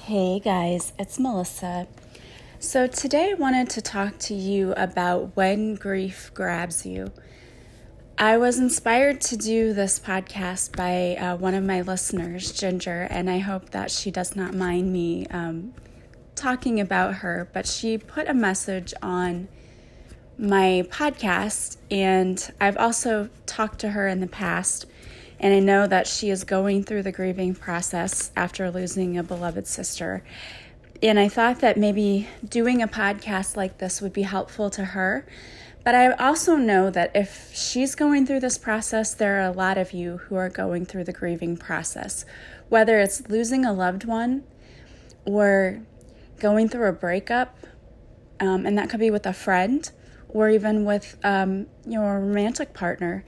Hey guys, it's Melissa. So today I wanted to talk to you about when grief grabs you. I was inspired to do this podcast by one of my listeners, Ginger, and I hope that she does not mind me talking about her, but she put a message on my podcast, and I've also talked to her in the past, and I know that she is going through the grieving process after losing a beloved sister. And I thought that maybe doing a podcast like this would be helpful to her. But I also know that if she's going through this process, there are a lot of you who are going through the grieving process, whether it's losing a loved one or going through a breakup, and that could be with a friend or even with your romantic partner.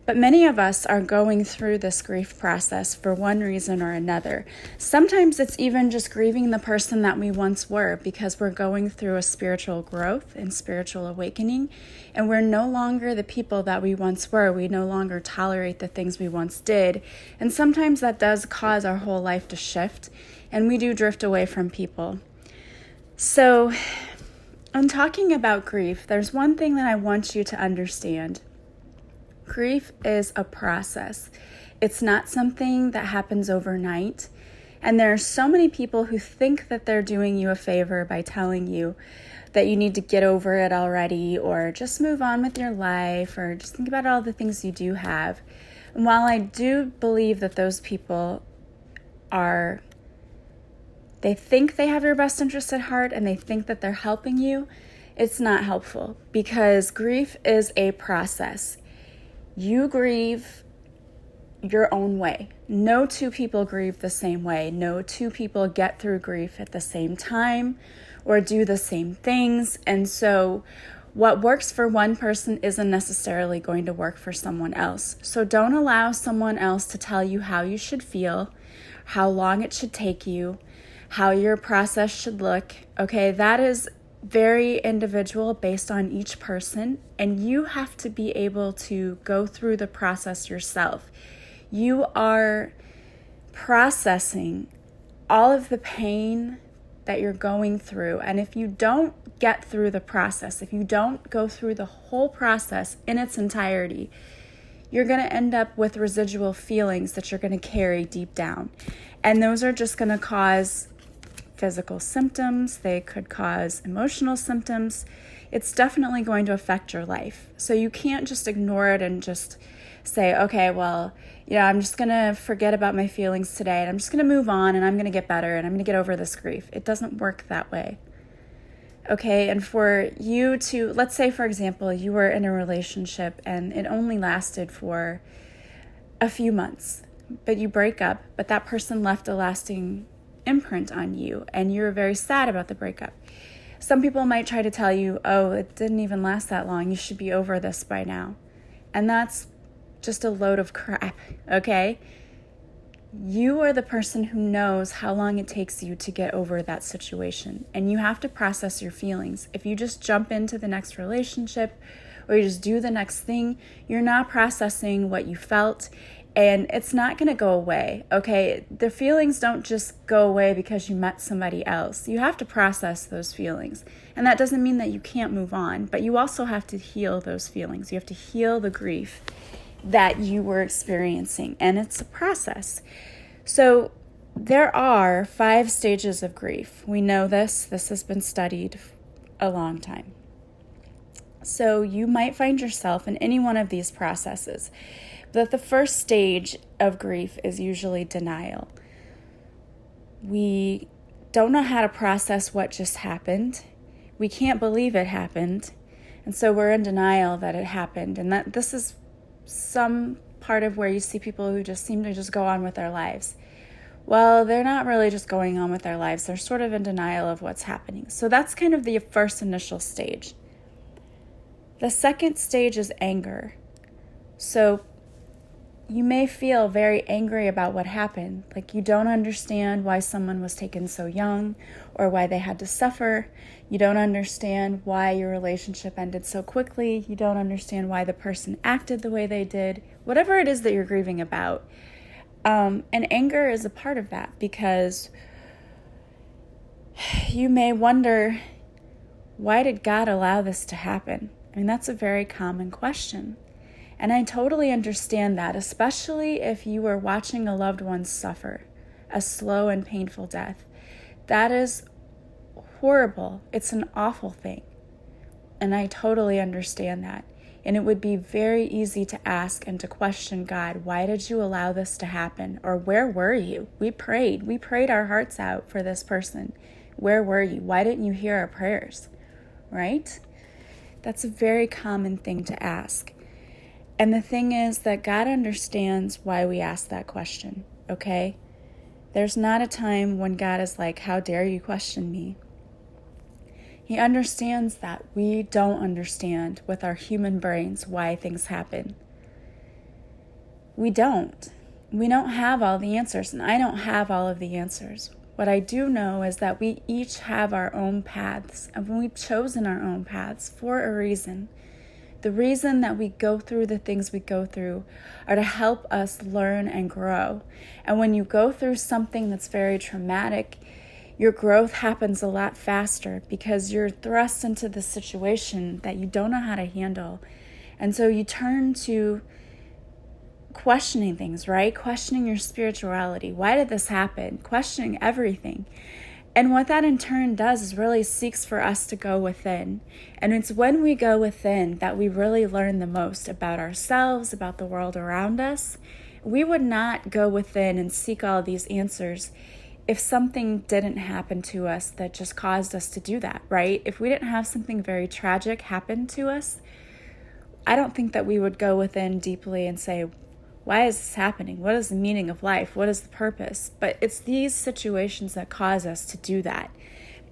But many of us are going through this grief process for one reason or another. Sometimes it's even just grieving the person that we once were because we're going through a spiritual growth and spiritual awakening, and we're no longer the people that we once were. We no longer tolerate the things we once did, and sometimes that does cause our whole life to shift, and we do drift away from people. So, in talking about grief, there's one thing that I want you to understand. Grief is a process. It's not something that happens overnight. And there are so many people who think that they're doing you a favor by telling you that you need to get over it already, or just move on with your life, or just think about all the things you do have. And while I do believe that those people they think they have your best interest at heart and they think that they're helping you, it's not helpful, because grief is a process. You grieve your own way. No two people grieve the same way. No two people get through grief at the same time or do the same things. And so what works for one person isn't necessarily going to work for someone else. So don't allow someone else to tell you how you should feel, how long it should take you, how your process should look. Okay, that is very individual based on each person, and you have to be able to go through the process yourself. You are processing all of the pain that you're going through, and if you don't get through the process, if you don't go through the whole process in its entirety, you're going to end up with residual feelings that you're going to carry deep down, and those are just going to cause physical symptoms. They could cause emotional symptoms. It's definitely going to affect your life. So you can't just ignore it and just say, okay, well, I'm just going to forget about my feelings today and I'm just going to move on and I'm going to get better and I'm going to get over this grief. It doesn't work that way. Okay, and for you to, let's say, for example, you were in a relationship and it only lasted for a few months, but you break up, but that person left a lasting imprint on you and you're very sad about the breakup. Some people might try to tell you, oh, it didn't even last that long, you should be over this by now. And that's just a load of crap, okay? You are the person who knows how long it takes you to get over that situation, and you have to process your feelings. If you just jump into the next relationship or you just do the next thing, you're not processing what you felt. And it's not going to go away, okay? The feelings don't just go away because you met somebody else. You have to process those feelings. And that doesn't mean that you can't move on, but you also have to heal those feelings. You have to heal the grief that you were experiencing, and it's a process. So there are 5 stages of grief. We know this. This has been studied a long time. So you might find yourself in any one of these processes. But the first stage of grief is usually denial. We don't know how to process what just happened. We can't believe it happened. And so we're in denial that it happened. And that this is some part of where you see people who just seem to just go on with their lives. Well, they're not really just going on with their lives. They're sort of in denial of what's happening. So that's kind of the first initial stage. The second stage is anger. So you may feel very angry about what happened. Like you don't understand why someone was taken so young or why they had to suffer. You don't understand why your relationship ended so quickly. You don't understand why the person acted the way they did. Whatever it is that you're grieving about. And anger is a part of that because You may wonder, why did God allow this to happen? I mean, that's a very common question. And I totally understand that, especially if you are watching a loved one suffer a slow and painful death. That is horrible. It's an awful thing. And I totally understand that. And it would be very easy to ask and to question God, why did you allow this to happen? Or where were you? We prayed our hearts out for this person. Where were you? Why didn't you hear our prayers? Right? That's a very common thing to ask. And the thing is that God understands why we ask that question, okay? There's not a time when God is like, how dare you question me? He understands that we don't understand with our human brains why things happen. We don't. We don't have all the answers, and I don't have all of the answers. What I do know is that we each have our own paths, and we've chosen our own paths for a reason. The reason that we go through the things we go through are to help us learn and grow. And when you go through something that's very traumatic, your growth happens a lot faster because you're thrust into the situation that you don't know how to handle. And so you turn to questioning things, right? Questioning your spirituality. Why did this happen? Questioning everything. And what that in turn does is really seeks for us to go within. And it's when we go within that we really learn the most about ourselves, about the world around us. We would not go within and seek all these answers if something didn't happen to us that just caused us to do that, right? If we didn't have something very tragic happen to us, I don't think that we would go within deeply and say, why is this happening? What is the meaning of life? What is the purpose? But it's these situations that cause us to do that.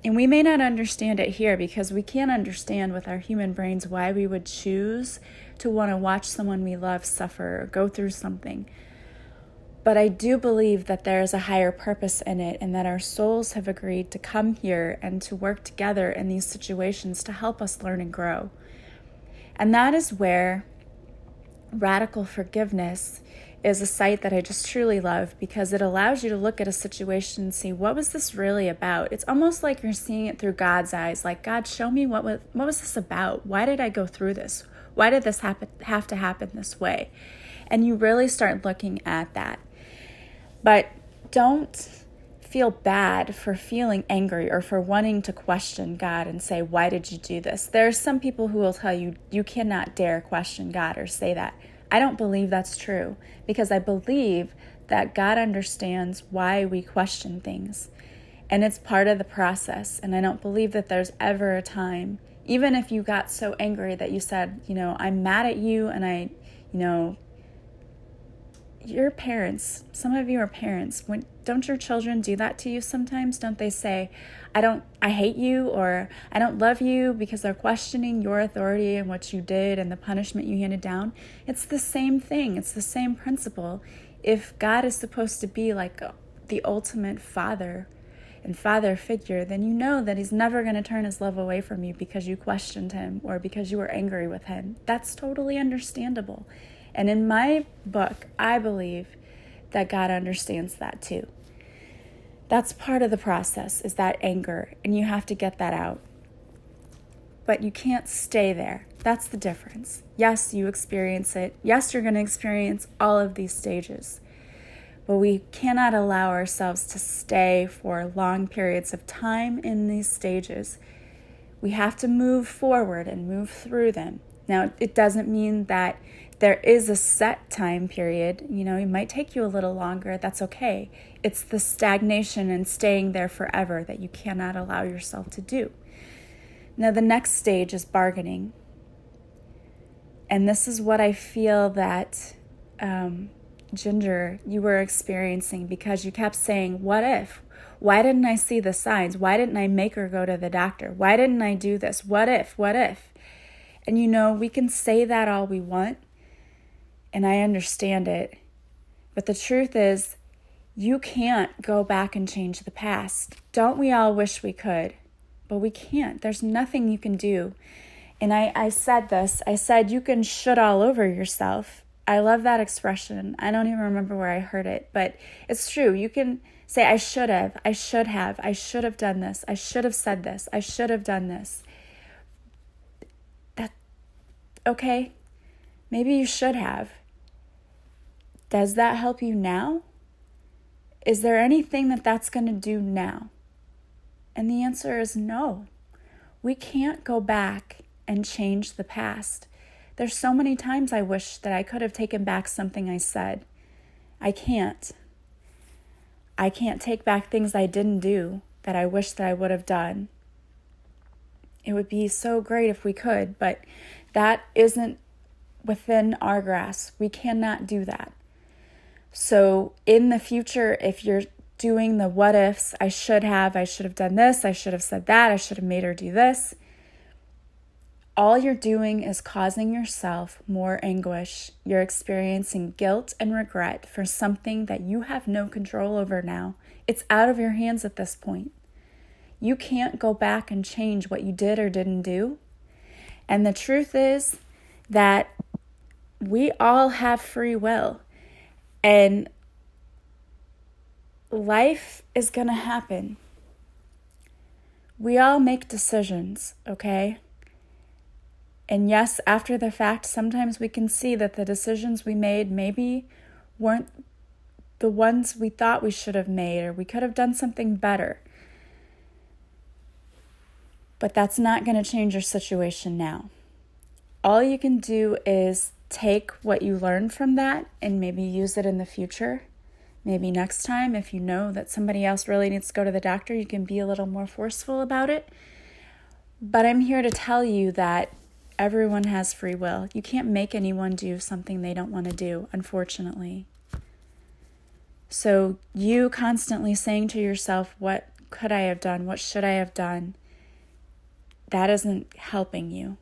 And we may not understand it here because we can't understand with our human brains why we would choose to want to watch someone we love suffer or go through something. But I do believe that there is a higher purpose in it and that our souls have agreed to come here and to work together in these situations to help us learn and grow. And that is where Radical Forgiveness is a site that I just truly love because it allows you to look at a situation and see, what was this really about? It's almost like you're seeing it through God's eyes. Like, God, show me what was this about? Why did I go through this? Why did this have to happen this way? And you really start looking at that. But don't feel bad for feeling angry or for wanting to question God and say, why did you do this? There are some people who will tell you, you cannot dare question God or say that. I don't believe that's true because I believe that God understands why we question things. And it's part of the process. And I don't believe that there's ever a time, even if you got so angry that you said, I'm mad at you and your parents, some of you are parents. Don't your children do that to you sometimes? Don't they say, I hate you, or I don't love you, because they're questioning your authority and what you did and the punishment you handed down? It's the same thing. It's the same principle. If God is supposed to be like the ultimate father and father figure, then you know that he's never going to turn his love away from you because you questioned him or because you were angry with him. That's totally understandable. And in my book, I believe that God understands that too. That's part of the process, is that anger, and you have to get that out. But you can't stay there. That's the difference. Yes, you experience it. Yes, you're going to experience all of these stages. But we cannot allow ourselves to stay for long periods of time in these stages. We have to move forward and move through them. Now, it doesn't mean that there is a set time period. It might take you a little longer. That's okay. It's the stagnation and staying there forever that you cannot allow yourself to do. Now, the next stage is bargaining. And this is what I feel that, Ginger, you were experiencing, because you kept saying, what if? Why didn't I see the signs? Why didn't I make her go to the doctor? Why didn't I do this? What if? What if? And we can say that all we want, and I understand it. But the truth is, you can't go back and change the past. Don't we all wish we could? But we can't. There's nothing you can do. And I said this. I said, you can should all over yourself. I love that expression. I don't even remember where I heard it, but it's true. You can Say, I should have done this. I should have said this. I should have done this. Okay, maybe you should have. Does that help you now? Is there anything that's going to do now? And the answer is no. We can't go back and change the past. There's so many times I wish that I could have taken back something I said. I can't. I can't take back things I didn't do that I wish that I would have done. It would be so great if we could, but that isn't within our grasp. We cannot do that. So in the future, if you're doing the what ifs, I should have done this, I should have said that, I should have made her do this, all you're doing is causing yourself more anguish. You're experiencing guilt and regret for something that you have no control over now. It's out of your hands at this point. You can't go back and change what you did or didn't do. And the truth is that we all have free will. And life is going to happen. We all make decisions, okay? And yes, after the fact, sometimes we can see that the decisions we made maybe weren't the ones we thought we should have made, or we could have done something better. But that's not going to change your situation now. All you can do is take what you learned from that and maybe use it in the future. Maybe next time, if you know that somebody else really needs to go to the doctor, you can be a little more forceful about it. But I'm here to tell you that everyone has free will. You can't make anyone do something they don't want to do, unfortunately. So you constantly saying to yourself, what could I have done? What should I have done? That isn't helping you.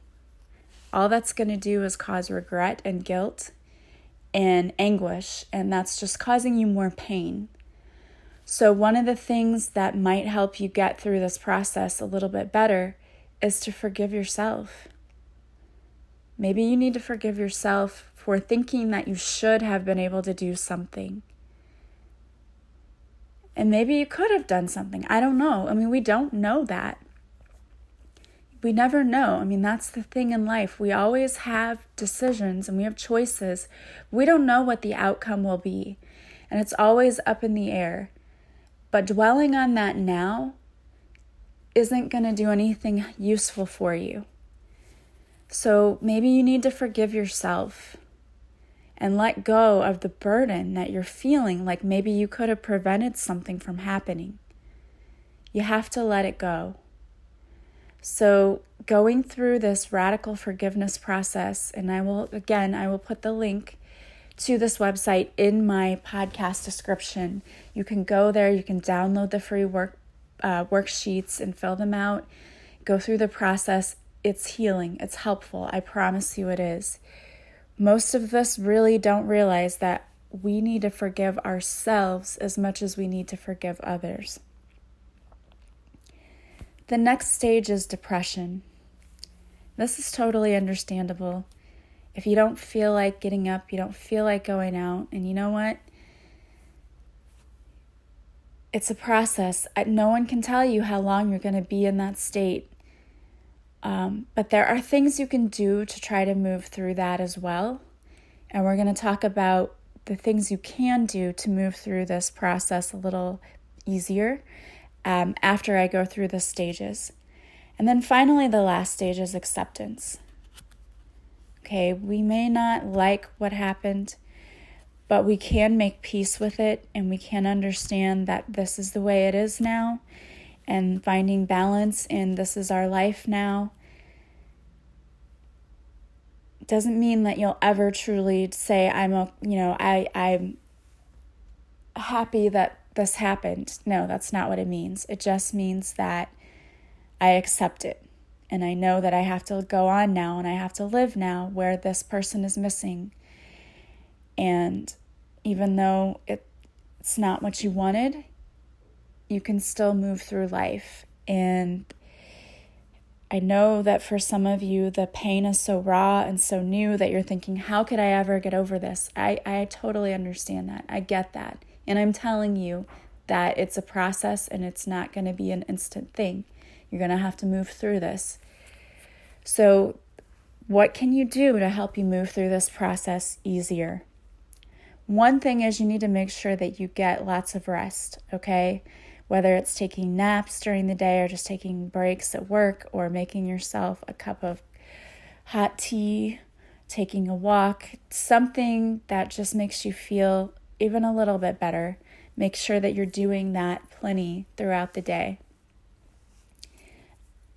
All that's going to do is cause regret and guilt and anguish, and that's just causing you more pain. So one of the things that might help you get through this process a little bit better is to forgive yourself. Maybe you need to forgive yourself for thinking that you should have been able to do something. And maybe you could have done something. I don't know. I mean, we don't know that. We never know. I mean, that's the thing in life. We always have decisions and we have choices. We don't know what the outcome will be. And it's always up in the air. But dwelling on that now isn't going to do anything useful for you. So maybe you need to forgive yourself and let go of the burden that you're feeling, like maybe you could have prevented something from happening. You have to let it go. So going through this radical forgiveness process, and I will put the link to this website in my podcast description. You can go there, you can download the free worksheets and fill them out, go through the process. It's healing. It's helpful. I promise you it is. Most of us really don't realize that we need to forgive ourselves as much as we need to forgive others. The next stage is depression. This is totally understandable. If you don't feel like getting up, you don't feel like going out, and you know what? It's a process. No one can tell you how long you're going to be in that state. But there are things you can do to try to move through that as well. And we're going to talk about the things you can do to move through this process a little easier after I go through the stages. And then finally, the last stage is acceptance. Okay, we may not like what happened, but we can make peace with it, and we can understand that this is the way it is now, and finding balance in this is our life now. Doesn't mean that you'll ever truly say, I'm happy that this happened. No, that's not what it means. It just means that I accept it. And I know that I have to go on now and I have to live now where this person is missing. And even though it's not what you wanted, you can still move through life. And I know that for some of you, the pain is so raw and so new that you're thinking, how could I ever get over this? I totally understand that. I get that. And I'm telling you, that it's a process and it's not going to be an instant thing. You're going to have to move through this. So what can you do to help you move through this process easier? One thing is you need to make sure that you get lots of rest, okay? Whether it's taking naps during the day or just taking breaks at work or making yourself a cup of hot tea, taking a walk, something that just makes you feel even a little bit better. Make sure that you're doing that plenty throughout the day.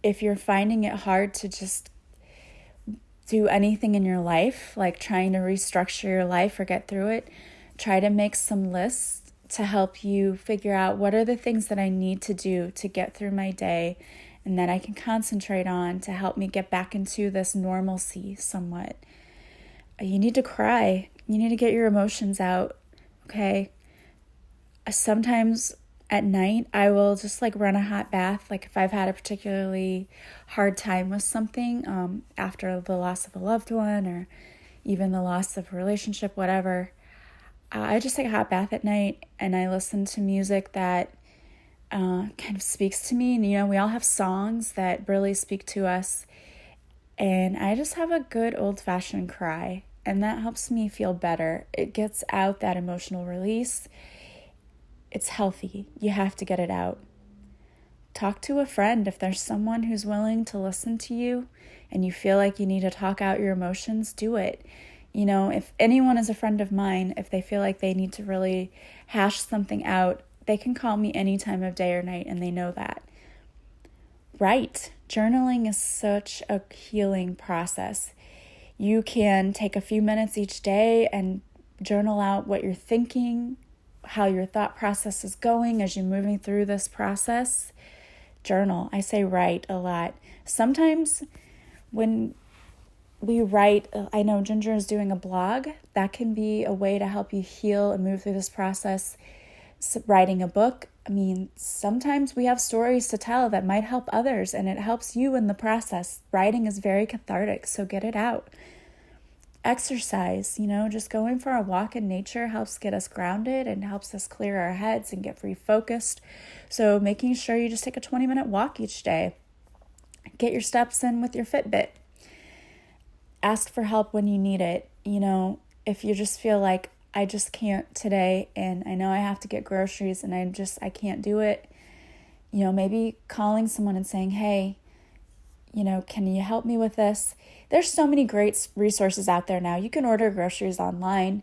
If you're finding it hard to just do anything in your life, like trying to restructure your life or get through it, try to make some lists to help you figure out what are the things that I need to do to get through my day and that I can concentrate on to help me get back into this normalcy somewhat. You need to cry. You need to get your emotions out, okay? Sometimes at night, I will just run a hot bath. Like if I've had a particularly hard time with something after the loss of a loved one or even the loss of a relationship, whatever, I just take a hot bath at night and I listen to music that kind of speaks to me. And, we all have songs that really speak to us. And I just have a good old-fashioned cry. And that helps me feel better. It gets out that emotional release. It's healthy. You have to get it out. Talk to a friend. If there's someone who's willing to listen to you and you feel like you need to talk out your emotions, do it. If anyone is a friend of mine, if they feel like they need to really hash something out, they can call me any time of day or night, and they know that. Write. Journaling is such a healing process. You can take a few minutes each day and journal out what you're thinking, how your thought process is going as you're moving through this process. Journal. I say write a lot. Sometimes when we write, I know Ginger is doing a blog. That can be a way to help you heal and move through this process. Writing a book. Sometimes we have stories to tell that might help others, and it helps you in the process. Writing is very cathartic, so get it out. Exercise, just going for a walk in nature helps get us grounded and helps us clear our heads and get refocused. So making sure you just take a 20-minute walk each day. Get your steps in with your Fitbit. Ask for help when you need it. If you just feel like, I just can't today, and I know I have to get groceries and I can't do it, maybe calling someone and saying, hey, can you help me with this? There's so many great resources out there now. You can order groceries online.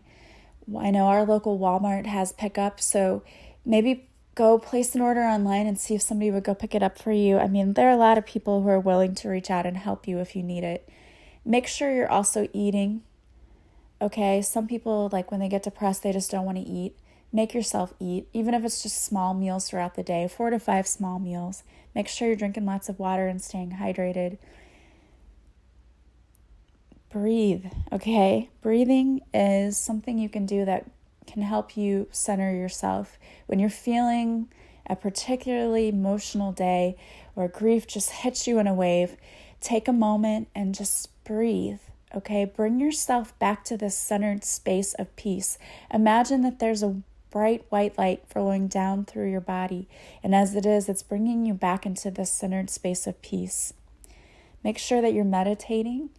I know our local Walmart has pickup, so maybe go place an order online and see if somebody would go pick it up for you. There are a lot of people who are willing to reach out and help you if you need it. Make sure you're also eating. Okay, some people, when they get depressed, they just don't want to eat. Make yourself eat, even if it's just small meals throughout the day, 4 to 5 small meals. Make sure you're drinking lots of water and staying hydrated. Breathe, okay? Breathing is something you can do that can help you center yourself. When you're feeling a particularly emotional day or grief just hits you in a wave, take a moment and just breathe. Okay, bring yourself back to this centered space of peace. Imagine that there's a bright white light flowing down through your body. And as it is, it's bringing you back into this centered space of peace. Make sure that you're meditating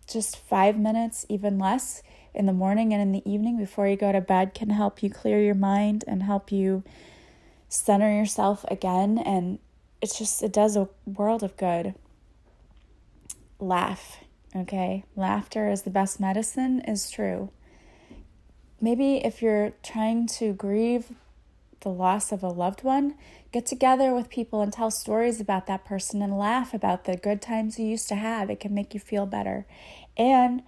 just 5 minutes, even less, in the morning and in the evening before you go to bed can help you clear your mind and help you center yourself again. And it does a world of good. Laugh. Okay, laughter is the best medicine is true. Maybe if you're trying to grieve the loss of a loved one, get together with people and tell stories about that person and laugh about the good times you used to have. It can make you feel better. And,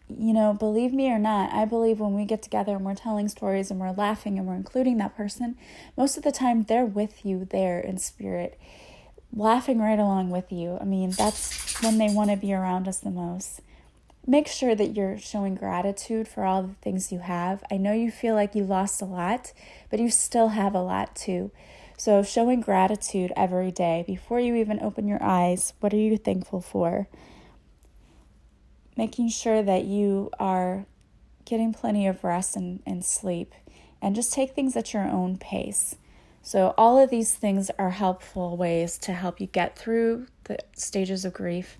believe me or not, I believe when we get together and we're telling stories and we're laughing and we're including that person, most of the time they're with you there in spirit, laughing right along with you. That's when they want to be around us the most. Make sure that you're showing gratitude for all the things you have. I know you feel like you lost a lot, but you still have a lot too. So showing gratitude every day before you even open your eyes. What are you thankful for? Making sure that you are getting plenty of rest and sleep. and just take things at your own pace. So all of these things are helpful ways to help you get through the stages of grief.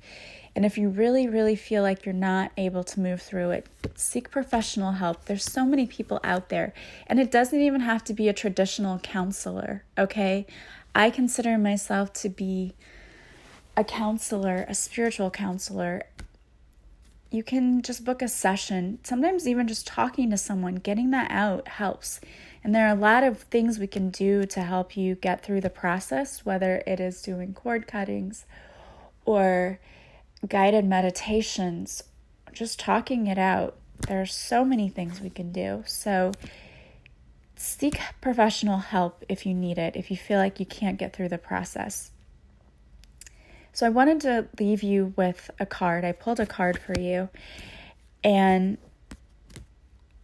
And if you really, really feel like you're not able to move through it, seek professional help. There's so many people out there, and it doesn't even have to be a traditional counselor, okay? I consider myself to be a counselor, a spiritual counselor. You can just book a session. Sometimes even just talking to someone, getting that out helps. And there are a lot of things we can do to help you get through the process, whether it is doing cord cuttings or guided meditations, just talking it out. There are so many things we can do. So seek professional help if you need it, if you feel like you can't get through the process. So I wanted to leave you with a card. I pulled a card for you, and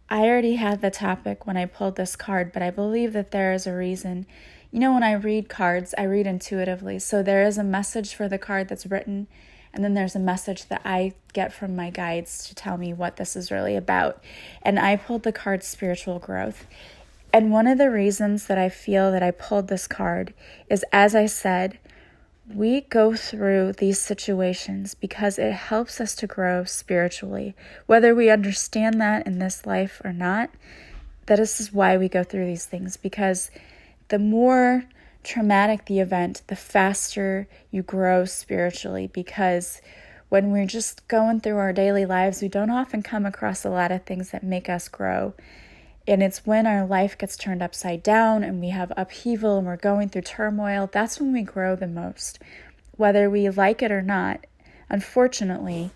I already had the topic when I pulled this card, but I believe that there is a reason. You know, when I read cards, I read intuitively. So there is a message for the card that's written, and then there's a message that I get from my guides to tell me what this is really about. And I pulled the card Spiritual Growth. And one of the reasons that I feel that I pulled this card is, as I said, we go through these situations because it helps us to grow spiritually. Whether we understand that in this life or not, this is why we go through these things. Because the more traumatic the event, the faster you grow spiritually. Because when we're just going through our daily lives, we don't often come across a lot of things that make us grow. And it's when our life gets turned upside down and we have upheaval and we're going through turmoil, that's when we grow the most. Whether we like it or not, unfortunately,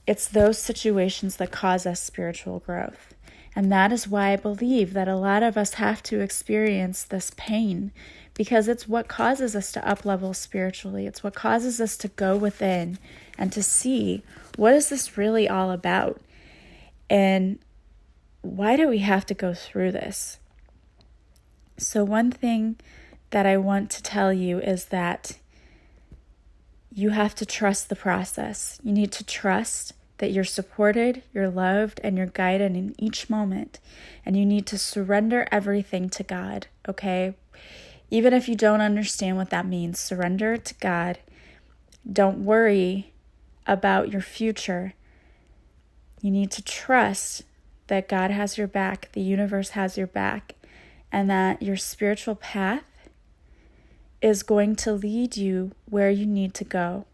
it's those situations that cause us spiritual growth. And that is why I believe that a lot of us have to experience this pain, because it's what causes us to up-level spiritually. It's what causes us to go within and to see, what is this really all about? And why do we have to go through this? So one thing that I want to tell you is that you have to trust the process. You need to trust that you're supported, you're loved, and you're guided in each moment. And you need to surrender everything to God, okay? Even if you don't understand what that means, surrender it to God. Don't worry about your future. You need to trust that God has your back, the universe has your back, and that your spiritual path is going to lead you where you need to go.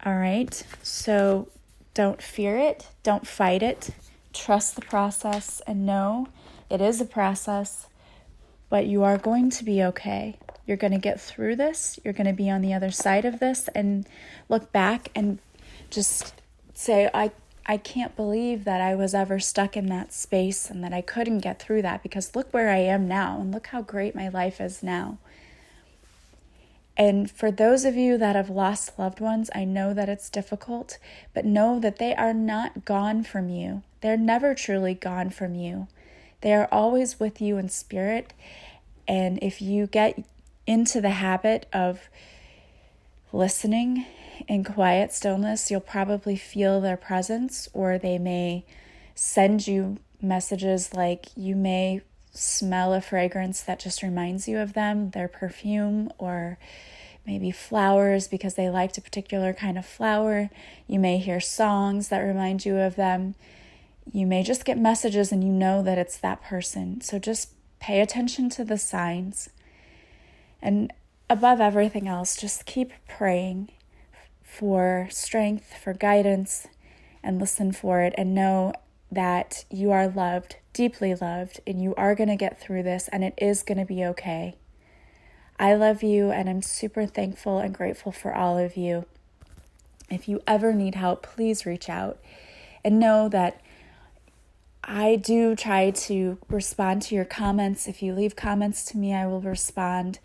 All right? So don't fear it, don't fight it. Trust the process and know it is a process, but you are going to be okay. You're going to get through this. You're going to be on the other side of this and look back and just say, I can't believe that I was ever stuck in that space and that I couldn't get through that, because look where I am now and look how great my life is now. And for those of you that have lost loved ones, I know that it's difficult, but know that they are not gone from you. They're never truly gone from you. They are always with you in spirit. And if you get into the habit of listening in quiet stillness, you'll probably feel their presence, or they may send you messages like you may smell a fragrance that just reminds you of them, their perfume, or maybe flowers because they liked a particular kind of flower. You may hear songs that remind you of them. You may just get messages and you know that it's that person. So just pay attention to the signs. And above everything else, just keep praying for strength, for guidance, and listen for it, and know that you are loved, deeply loved, and you are going to get through this, and it is going to be okay. I love you, and I'm super thankful and grateful for all of you. If you ever need help, please reach out, and know that I do try to respond to your comments. If you leave comments to me, I will respond.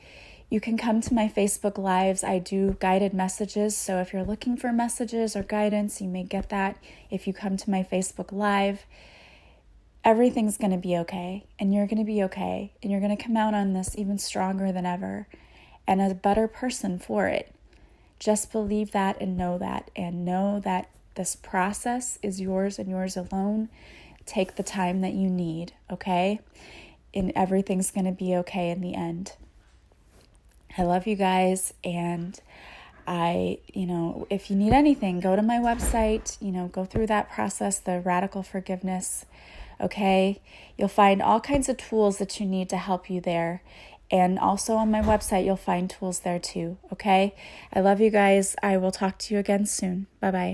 You can come to my Facebook Lives. I do guided messages, so if you're looking for messages or guidance, you may get that if you come to my Facebook Live. Everything's going to be okay, and you're going to be okay, and you're going to come out on this even stronger than ever and a better person for it. Just believe that and know that this process is yours and yours alone. Take the time that you need, okay? And everything's going to be okay in the end. I love you guys, and if you need anything, go to my website, go through that process, the Radical Forgiveness, okay? You'll find all kinds of tools that you need to help you there. And also on my website, you'll find tools there too, okay? I love you guys. I will talk to you again soon. Bye-bye.